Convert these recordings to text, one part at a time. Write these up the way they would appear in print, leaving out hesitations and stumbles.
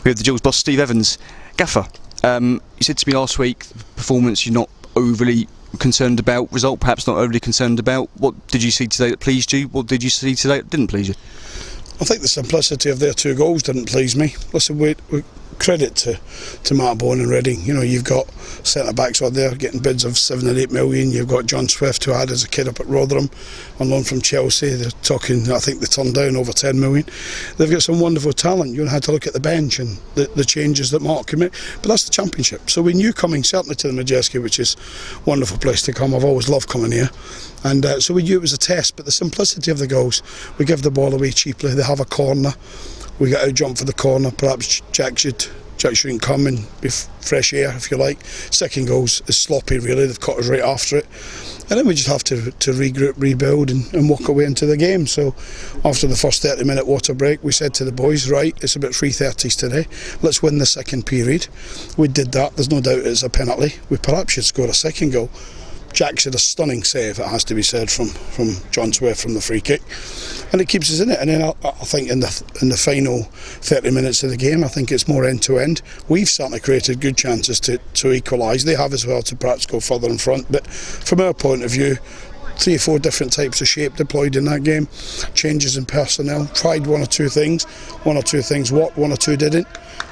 We have the Gills boss, Steve Evans. Gaffer, you said to me last week, the performance you're not overly concerned about, result perhaps not overly concerned about. What did you see today that pleased you? What did you see today that didn't please you? I think the simplicity of their 2 goals didn't please me. Listen, we credit to Mark Bowen and Reading. You know, you've got centre backs out there getting bids of 7 or 8 million. You've got John Swift, who had as a kid up at Rotherham on loan from Chelsea. They're talking, I think they turned down over 10 million. They've got some wonderful talent. You had to look at the bench and the changes that Mark can make. But that's the Championship. So we knew coming certainly to the Majeski, which is a wonderful place to come. I've always loved coming here. And so we knew it was a test, but the simplicity of the goals, we give the ball away cheaply. They have a corner, we get out jump for the corner. Perhaps Jack shouldn't come and be fresh air, if you like. Second goals is sloppy, really. They've caught us right after it. And then we just have to regroup, rebuild and walk away into the game. So after the first 30-minute water break, we said to the boys, right, it's about 3:30s today, let's win the second period. We did that. There's no doubt it's a penalty. We perhaps should score a second goal. Jack's had a stunning save, it has to be said, from John Swift from the free kick, and it keeps us in it. And then I think in the final 30 minutes of the game, I think it's more end to end. We've certainly created good chances to equalise. They have as well to perhaps go further in front, but from our point of view, 3 or 4 different types of shape deployed in that game. Changes in personnel, tried 1 or 2 things. 1 or 2 things worked, 1 or 2 didn't.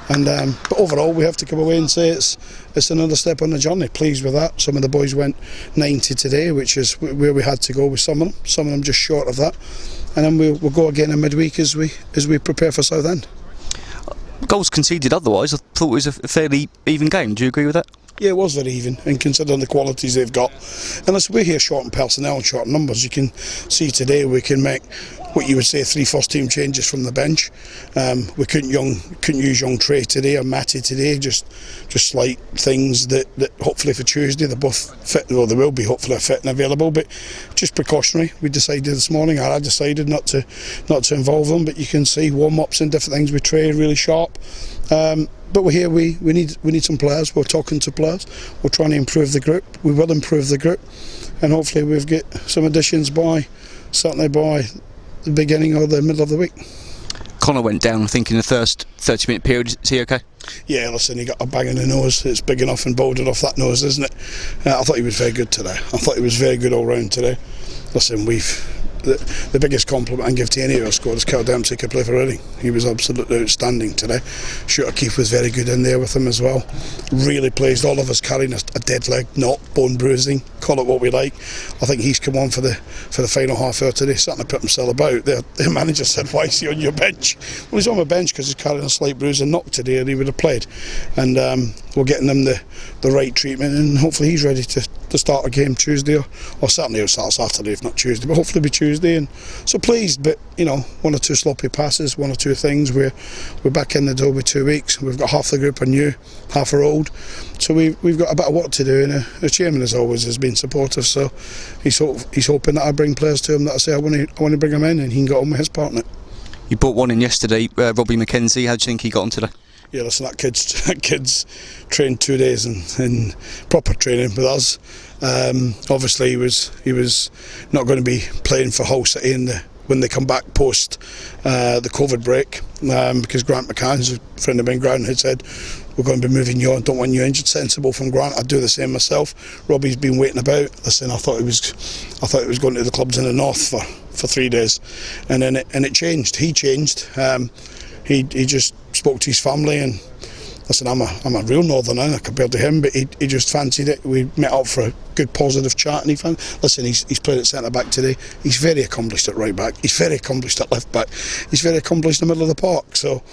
And but overall, we have to come away and say it's another step on the journey. Pleased with that. Some of the boys went 90 today, which is where we had to go with some of them. Some of them just short of that. And then we'll go again in midweek as we prepare for Southend. Goals conceded otherwise, I thought it was a fairly even game. Do you agree with that? Yeah, it was very even, and considering the qualities they've got. Unless we're here short in personnel and short in numbers, you can see today we can make what you would say 3 first-team changes from the bench. We couldn't use young Trey today or Matty today, just slight things that hopefully for Tuesday they're both fit, or they will be hopefully fit and available, but just precautionary. We decided this morning, or I decided not to involve them, but you can see warm-ups and different things with Trey really sharp. But we're here, we need some players. We're talking to players. We're trying to improve the group. We will improve the group, and hopefully we'll get some additions certainly by the beginning or the middle of the week. Connor went down, I think, in the first 30-minute period. Is he okay? Yeah, listen, he got a bang in the nose. It's big enough and bolted off that nose, isn't it? I thought he was very good today. I thought he was very good all round today. Listen, the biggest compliment I can give to any of our squad Cal Dempsey could play for Reading. He was absolutely outstanding today. Shooter Keith was very good in there with him as well. Really pleased. All of us carrying a dead leg, not bone bruising. Call it what we like. I think he's come on for the final half hour today, starting to put himself about. Their manager said, "Why is he on your bench?" Well, he's on my bench because he's carrying a slight bruise and knock today, and he would have played. And we're getting him the right treatment, and hopefully he's ready to start a game Tuesday, or certainly he'll start Saturday if not Tuesday, but hopefully it'll be Tuesday. And so pleased, but 1 or 2 sloppy passes, 1 or 2 things. We're back in the door with 2 weeks. We've got half the group are new, half are old, so we've got a bit of work to do. And the chairman, as always, has been supportive, so he's hoping that I bring players to him that I say I want to bring him in, and he can get on with his part in it. You brought one in yesterday, Robbie McKenzie. How do you think he got on today? Yeah, listen, that kid's trained 2 days in proper training with us. Obviously, he was not going to be playing for Hull City when they come back post the COVID break, because Grant McCann, who's a friend of mine, Grant, had said, "We're going to be moving you on. Don't want you injured." Sensible from Grant. I'd do the same myself. Robbie's been waiting about. Listen, I thought he was going to the clubs in the north for 3 days, and then it changed. He changed. He just spoke to his family, and listen, I'm a real northerner compared to him, but he just fancied it. We met up for a good positive chat, and he's played at centre back today. He's very accomplished at right back. He's very accomplished at left back. He's very accomplished in the middle of the park. So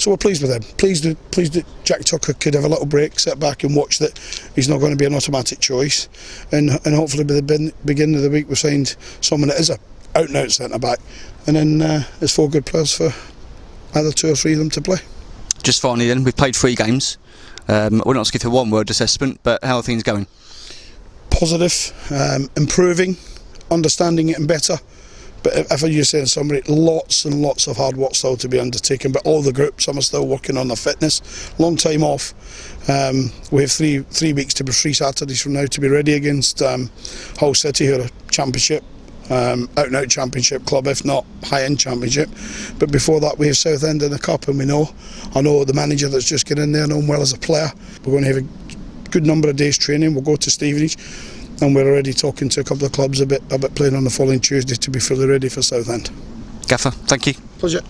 we're pleased with him. Pleased that Jack Tucker could have a little break, sit back and watch that he's not going to be an automatic choice, and hopefully by the beginning of the week we've signed someone that is a out and out centre back, and then there's 4 good players for either 2 or 3 of them to play. Just finally then, we've played 3 games. We're not asking for one word assessment, but how are things going? Positive, improving, understanding it and better. But if you're saying somebody, lots and lots of hard work still to be undertaken, but all the groups, some are still working on their fitness. Long time off. We have 3 weeks to be 3 Saturdays from now to be ready against Hull City, who are a championship out and out championship club, if not high end championship. But before that we have Southend in the cup, and I know the manager that's just get in there, I know him well as a player. We're going to have a good number of days training. We'll go to Stevenage, and we're already talking to a couple of clubs about playing on the following Tuesday to be fully ready for Southend. Gaffer, thank you. Pleasure.